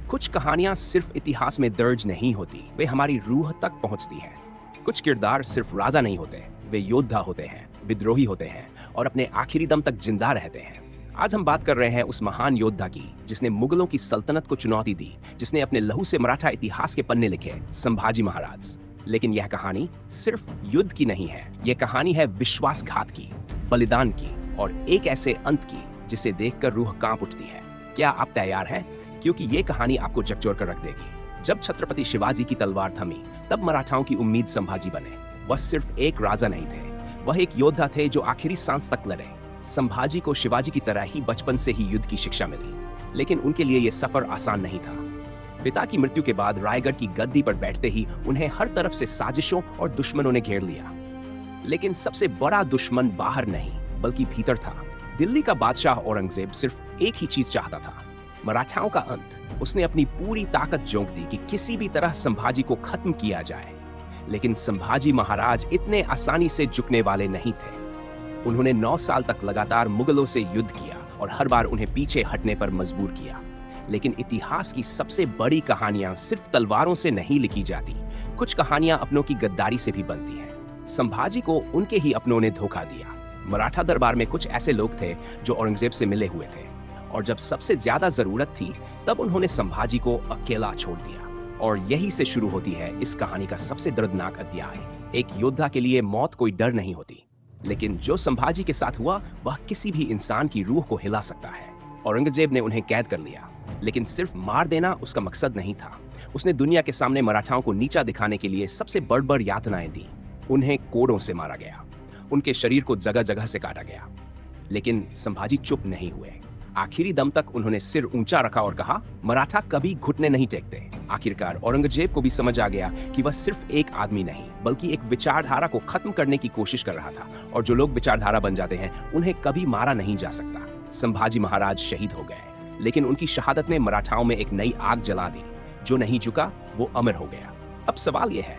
कुछ कहानियां सिर्फ इतिहास में दर्ज नहीं होती, वे हमारी रूह तक पहुंचती हैं। कुछ किरदार सिर्फ राजा नहीं होते, वे योद्धा होते हैं, विद्रोही होते हैं और अपने आखिरी दम तक जिंदा रहते हैं। आज हम बात कर रहे हैं उस महान योद्धा की जिसने मुगलों की सल्तनत को चुनौती दी, जिसने अपने लहू से मराठा इतिहास के पन्ने लिखे, संभाजी महाराज। लेकिन यह कहानी सिर्फ युद्ध की नहीं है, यह कहानी है विश्वासघात की, बलिदान की और एक ऐसे अंत की जिसे देखकर रूह कांप उठती है। क्या आप तैयार हैं? क्योंकि ये कहानी आपको झकझोर कर रख देगी। जब छत्रपति शिवाजी की तलवार थमी, तब मराठाओं की उम्मीद संभाजी बने। वह सिर्फ एक राजा नहीं थे, वह एक योद्धा थे जो आखिरी सांस तक लड़े। संभाजी को शिवाजी की तरह ही बचपन से ही युद्ध की शिक्षा मिली, लेकिन उनके लिए यह सफर आसान नहीं था। पिता की मृत्यु के बाद रायगढ़ की गद्दी पर बैठते ही उन्हें हर तरफ से साजिशों और दुश्मनों ने घेर लिया। लेकिन सबसे बड़ा दुश्मन बाहर नहीं बल्कि भीतर था। दिल्ली का बादशाह औरंगजेब सिर्फ एक ही चीज चाहता था, मराठाओं का अंत। उसने अपनी पूरी ताकत झोंक दी कि किसी भी तरह संभाजी को खत्म किया जाए। लेकिन संभाजी महाराज इतने आसानी से झुकने वाले नहीं थे। उन्होंने 9 साल तक लगातार मुगलों से युद्ध किया और हर बार उन्हें पीछे हटने पर मजबूर किया। लेकिन इतिहास की सबसे बड़ी कहानियां सिर्फ तलवारों से नहीं लिखी जाती, कुछ कहानियां अपनों की गद्दारी से भी बनती हैं। संभाजी को उनके ही अपनों ने धोखा दिया। मराठा दरबार में कुछ ऐसे लोग थे जो औरंगजेब से मिले हुए थे, और जब सबसे ज्यादा जरूरत थी तब उन्होंने संभाजी को अकेला छोड़ दिया। और यही से शुरू होती है इस कहानी का सबसे दर्दनाक अध्याय। एक योद्धा के लिए मौत कोई डर नहीं होती, लेकिन जो संभाजी के साथ हुआ वह किसी भी इंसान की रूह को हिला सकता है। औरंगजेब ने उन्हें कैद कर लिया, लेकिन सिर्फ मार देना उसका मकसद नहीं था। उसने दुनिया के सामने मराठाओं को नीचा दिखाने के लिए सबसे बड़ यातनाएं दी। उन्हें कोड़ों से मारा गया, उनके शरीर को जगह जगह से काटा गया। लेकिन संभाजी चुप नहीं हुए। आखिरी दम तक उन्होंने सिर ऊंचा रखा और कहा, मराठा कभी घुटने नहीं टेकते। आखिरकार औरंगजेब को भी समझ आ गया कि वह सिर्फ एक आदमी नहीं बल्कि एक विचारधारा को खत्म करने की कोशिश कर रहा था, और जो लोग विचारधारा बन जाते हैं उन्हें कभी मारा नहीं जा सकता। संभाजी महाराज शहीद हो गए, लेकिन उनकी शहादत ने मराठाओं में एक नई आग जला दी। जो नहीं झुका वो अमर हो गया। अब सवाल यह है,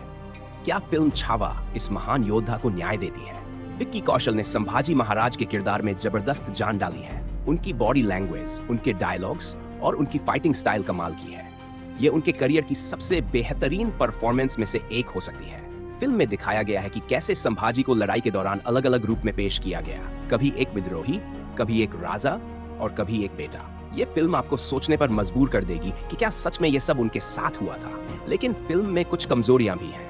क्या फिल्म छावा इस महान योद्धा को न्याय देती है? विक्की कौशल ने संभाजी महाराज के किरदार में जबरदस्त जान डाली है। उनकी बॉडी लैंग्वेज, उनके डायलॉग्स और उनकी फाइटिंग स्टाइल कमाल की है। ये उनके करियर की सबसे बेहतरीन परफॉर्मेंस में से एक हो सकती है। फिल्म में दिखाया गया है कि कैसे संभाजी को लड़ाई के दौरान अलग अलग रूप में पेश किया गया, कभी एक विद्रोही, कभी एक राजा और कभी एक बेटा। ये फिल्म आपको सोचने पर मजबूर कर देगी कि क्या सच में ये सब उनके साथ हुआ था। लेकिन फिल्म में कुछ कमजोरियां भी हैं।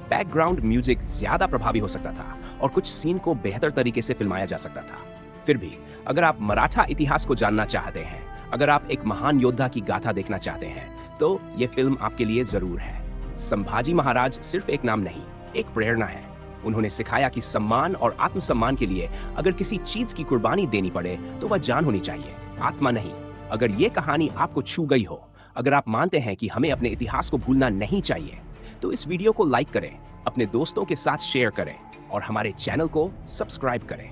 बैकग्राउंड म्यूजिक ज्यादा प्रभावी हो सकता था और कुछ सीन को बेहतर तरीके से फिल्माया जा सकता था। फिर भी अगर आप मराठा इतिहास को जानना चाहते हैं, अगर आप एक महान योद्धा की गाथा देखना चाहते हैं, तो ये फिल्म आपके लिए जरूर है। संभाजी महाराज सिर्फ एक नाम नहीं, एक प्रेरणा है। उन्होंने सिखाया कि सम्मान और आत्मसम्मान के लिए अगर किसी चीज की कुर्बानी देनी पड़े तो वह जान होनी चाहिए, आत्मा नहीं। अगर ये कहानी आपको छू गई हो, अगर आप मानते हैं कि हमें अपने इतिहास को भूलना नहीं चाहिए, तो इस वीडियो को लाइक करें, अपने दोस्तों के साथ शेयर करें और हमारे चैनल को सब्सक्राइब करें।